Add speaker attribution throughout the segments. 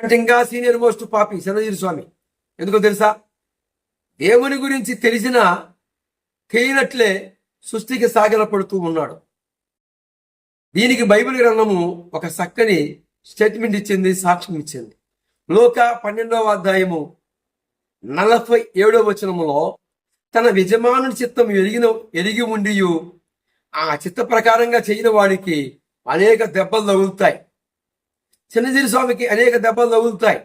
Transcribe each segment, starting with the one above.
Speaker 1: అంటే ఇంకా senior most పాపి చిరంజీవి స్వామి. ఎందుకో తెలుసా? దేవుని గురించి తెలిసినా తెలియనట్లే సృష్టికి సాగిలపడుతూ ఉన్నాడు. దీనికి బైబిల్ గ్రంథము ఒక చక్కని స్టేట్మెంట్ ఇచ్చింది, సాక్ష్యం ఇచ్చింది. లోక 12వ అధ్యాయము 47వ వచనములో తన యజమానుని చిత్తం ఎరిగి ఉండి ఆ చిత్త ప్రకారంగా చేయని వాడికి అనేక దెబ్బలు తగులుతాయి. చిన్నజీరి స్వామికి అనేక దెబ్బలు తగులుతాయి.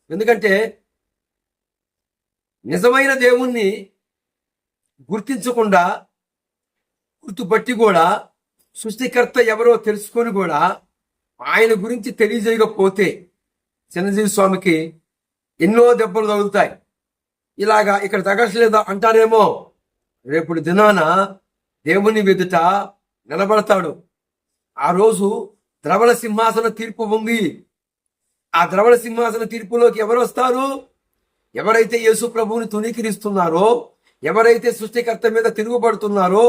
Speaker 1: ఎందుకంటే నిజమైన దేవుణ్ణి గుర్తించకుండా, గుర్తుపట్టి కూడా, సృష్టికర్త ఎవరో తెలుసుకొని కూడా ఆయన గురించి తెలియజేయకపోతే చిన్నజీవి స్వామికి ఎన్నో దెబ్బలు తగులుతాయి. ఇలాగా ఇక్కడ తగట్లేదా అంటారేమో, రేపుడు దినాన దేవుని ఎదుట నిలబడతాడు. ఆ రోజు ద్రవణ సింహాసన తీర్పు ఉంది. ఆ ద్రవణ సింహాసన తీర్పులోకి ఎవరు వస్తారు? ఎవరైతే యేసు ప్రభువుని తుణీకరిస్తున్నారో, ఎవరైతే సృష్టికర్త మీద తిరుగుబడుతున్నారో,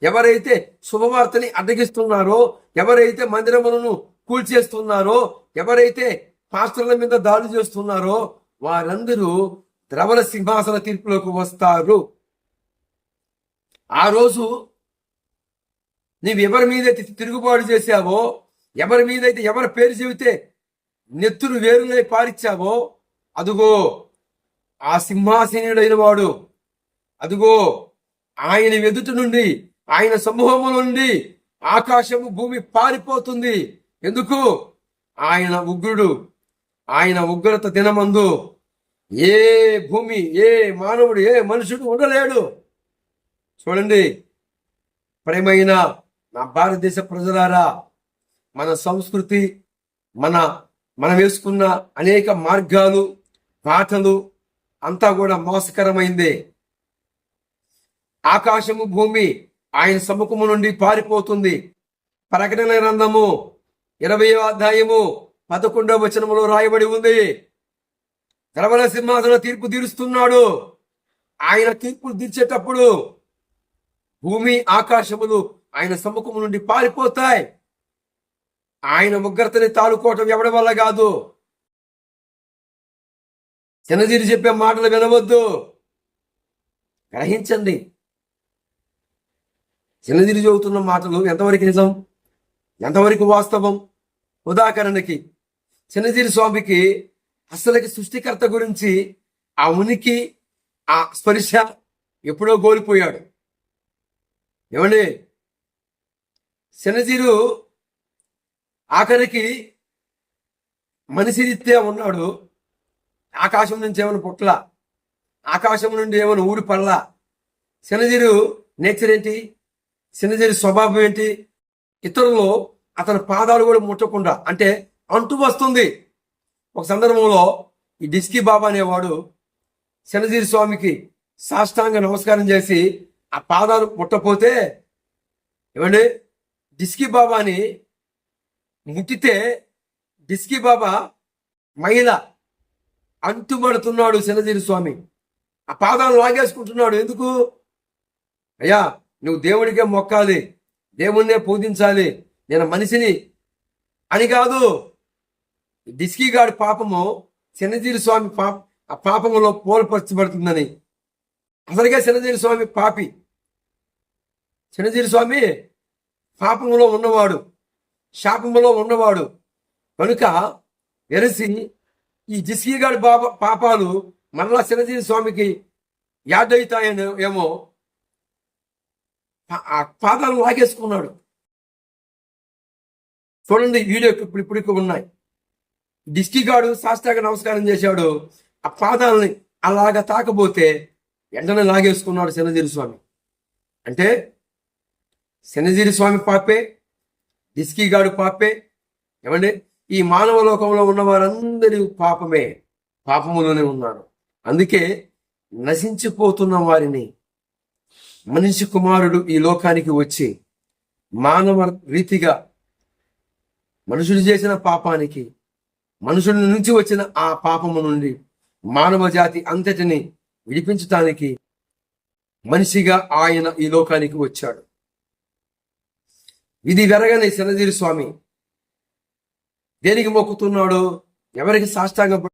Speaker 1: ఎవరైతే శుభవార్తని అడ్డగిస్తున్నారో, ఎవరైతే మందిరములను కూల్చేస్తున్నారో, ఎవరైతే పాస్టర్ల మీద దాడి చేస్తున్నారో వారందరూ ద్రవణ సింహాసన తీర్పులోకి వస్తారు. ఆ రోజు నీవు ఎవరి మీదైతే తిరుగుబాటు చేశావో, ఎవరి మీదైతే ఎవరి పేరు చెబితే నెత్తురు వేరులై పారిచ్చావో, అదుగో ఆ సింహాసనుడైన వాడు, అదుగో ఆయన ఎదుట నుండి, ఆయన సమూహము నుండి ఆకాశము భూమి పారిపోతుంది. ఎందుకు? ఆయన ఉగ్రుడు. ఆయన ఉగ్రత దినమందు ఏ భూమి, ఏ మానవుడు, ఏ మనుషుడు ఉండలేడు. చూడండి ప్రేమైన నా భారతదేశ ప్రజలారా, మన సంస్కృతి, మనం వేసుకున్న అనేక మార్గాలు, పాటలు అంతా కూడా మోసకరమైందే. ఆకాశము భూమి ఆయన సముఖము నుండి పారిపోతుంది. ప్రకటన గ్రంథము 20వ అధ్యాయము 11వ వచనములో రాయబడి ఉంది. ద్రవణ సింహాసన తీర్పు తీరుస్తున్నాడు. ఆయన తీర్పులు తీర్చేటప్పుడు భూమి ఆకాశములు ఆయన సముఖము నుండి పారిపోతాయి. ఆయన ఉగ్రతని తాలుకోవటం ఎవడి వల్ల కాదు. చిన్నజీరి చెప్పే మాటలు వినవద్దు, గ్రహించండి. చిన్నజీరి చెబుతున్న మాటలు ఎంతవరకు నిజం, ఎంతవరకు వాస్తవం? ఉదాహరణకి చిన్నజీరి స్వామికి అసలుకి సృష్టికర్త గురించి ఆ ఉనికి, ఆ స్పర్శ ఎప్పుడో కోల్పోయాడు. ఏమండి, చిన్నజీరు ఆఖరికి మనిషి రీత్యా ఉన్నాడు. ఆకాశం నుంచి ఏమైనా పుట్ల, ఆకాశం నుండి ఏమైనా ఊడి పడలా. చిన్నజీరు నేచర్ ఏంటి? చిన్నజీరి స్వభావం ఏంటి? ఇతరులు అతని పాదాలు కూడా ముట్టకుండా, అంటే అంటూ వస్తుంది. ఒక సందర్భంలో ఈ డిస్కీ బాబా అనేవాడు చిన్నజీరి స్వామికి సాష్టాంగ నమస్కారం చేసి ఆ పాదాలు ముట్టపోతే, ఏమండి, డిస్కీ బాబాని ముట్టితే డిస్కీ బాబా మహిళ అంటుబడుతున్నాడు చిన్నజీరి స్వామి. ఆ పాదాలు లాగేసుకుంటున్నాడు. ఎందుకు? అయ్యా, నువ్వు దేవుడికే మొక్కాలి, దేవుణ్ణే పూజించాలి, నేను మనిషిని అని కాదు. డిస్కీ గాడి పాపము చిన్నజీరి స్వామి ఆ పాపములో పోల్పరచబడుతుందని. అసలుగా చిన్నజీరి స్వామి పాపి. చిన్నజీరి స్వామి పాపములో ఉన్నవాడు, శాపములో ఉన్నవాడు. కనుక వెరసి ఈ డిస్కీ గాడి పాపాలు మరలా చిన్నజీరి స్వామికి యాడ్ అవుతాయని ఏమో ఆ పాదాలు లాగేసుకున్నాడు. చూడండి, వీడియో ఇప్పుడు ఉన్నాయి. డిస్కీ గాడు సాష్టాంగ నమస్కారం చేశాడు. ఆ పాదాలని అలాగా తాకపోతే వెంటనే లాగేసుకున్నాడు చిన్నజీరి స్వామి. అంటే చిన్నజీరి స్వామి పాపే, డిస్కీ గాడు పాపే. ఏమండి, ఈ మానవ లోకంలో ఉన్న వారందరూ పాపమే, పాపములోనే ఉన్నారు. అందుకే నశించిపోతున్న వారిని మనిషి కుమారుడు ఈ లోకానికి వచ్చి మానవ రీతిగా మనుషులు చేసిన పాపానికి, మనుషుల నుంచి వచ్చిన ఆ పాపము నుండి మానవ జాతి అంతటిని విడిపించటానికి మనిషిగా ఆయన ఈ లోకానికి వచ్చాడు. ఇది వెరగని చిన్నజీరి స్వామి దేనికి మొక్కుతున్నాడు? ఎవరికి సాష్టాంగ